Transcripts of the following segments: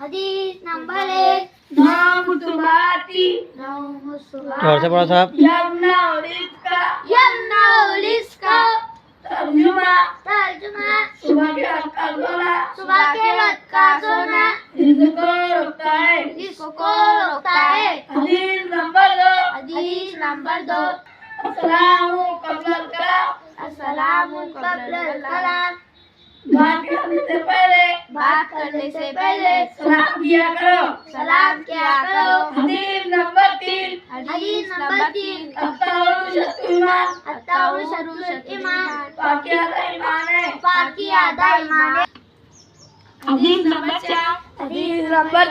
हदीस नंबर 1 जोर से पढ़ो साहब। यमनाउलिस्का तर्जुमा सुबह के वक्त का सोना इसको रोकता है। इसको रोकता है। हदीस नंबर 2 अस्सलामु क़ब्लल कलाम अस्सलामु क़ब्लल कलाम बात करने से पहले सलाम किया करो। हदीस नंबर 3 अत्ताउर शतुल ईमान पाकियादा ईमान है। हदीस नंबर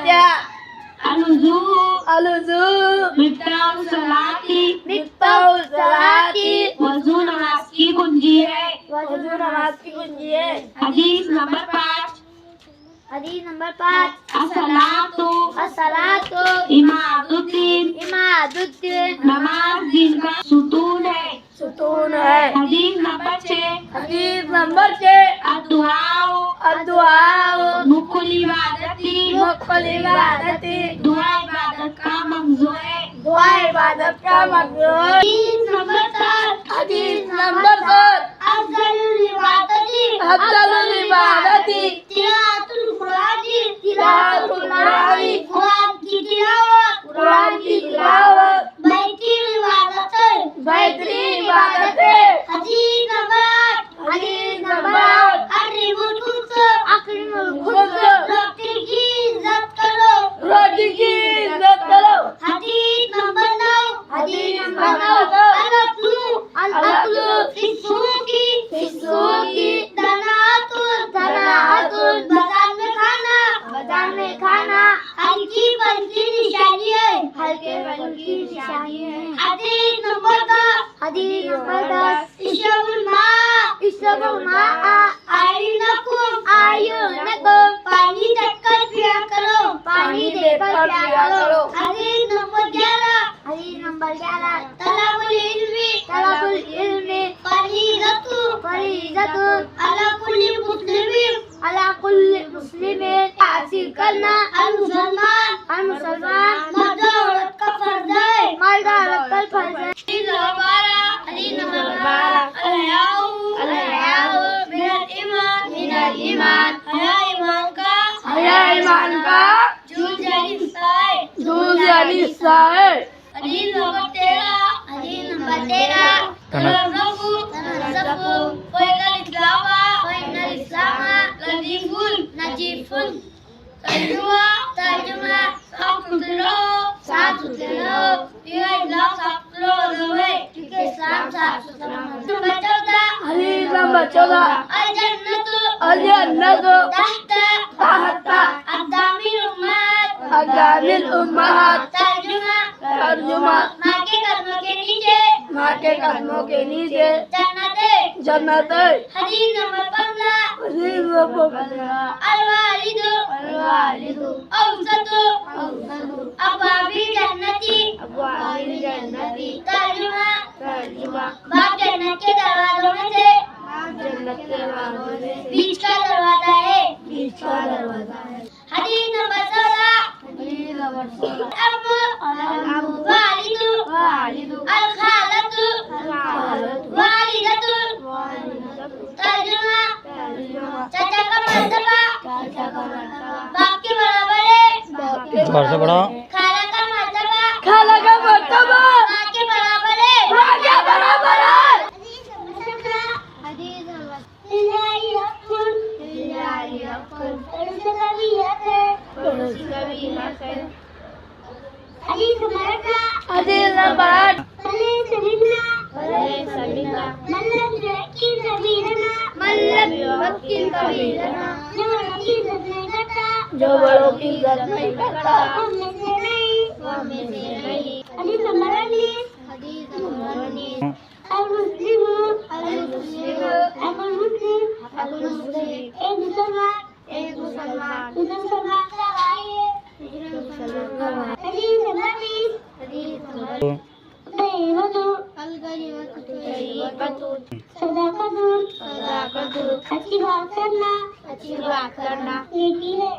4 अलुज़ू मिफ्ताहुल सलाती वज़ू नमाज की कुंजी है। हदीस नंबर 5 अस्सलातु इमादुद्दीन नमाज दिन का सुतून है। हदीस नंबर 6 अद्दुआ मुकुल इबादती दुआ इबादत का मौज़ू है। हदीस नंबर 7 अफ़ज़लुल इबादती तिलावतुल कुरानी कुरान की तिलावत बेहतरीन इबादत है। हदीस नंबर 8 अक़रिमुल खुब्ज़ रोटी की इज्जत करो। हदीस नंबर 9 अल-अक़्लु फिस्सूक़ी दनाअतुल बाज़ार में खाना हल्की फुल्की निशानी है। हदीस नंबर 10 इश्रबुल माअ आयुनकुम पानी देकर पिया करो। हदीस नंबर 11 तलबुल इल्मी फरीज़तुन अला कुल्ली मुस्लिमीन हासिल करना हर मुसलमान मर्द और औरत का फर्ज है। हदीस नंबर 12 अल-हयाउ मिनल ईमान हया ईमान का जूज़ हिस्सा है। हदीस नंबर 13 तनज़्ज़फ़ु फ़इन्नल इस्लामा नज़ीफ़ुन तर्जुमा साफ सुथरे रहो। इस्लाम साफ सुथरा है। हदीस नंबर 14 अल-जन्नतु तहता अक़दामिल उम्महात तर्जुमा माँ के कदमों के नीचे जन्नत है। हदीस नंबर 15 अलवालिदु औसतु अब्वाबिल जन्नती तर्जुमा बाप जन्नत के दरवाजों में से बीच का दरवाजा है। हदीस नंबर 16 वालिदु अल-खालतु वालिदतु तर्जुमा चाचा का मर्तबा बाप के बराबर है। जोर से पढ़ो। खाला का मर्तबा माँ के बराबर है। हदीस नंबर 8 जो बड़ों की इज्जत नहीं करता। एक मुसलमान अच्छी बात करना नेकी है।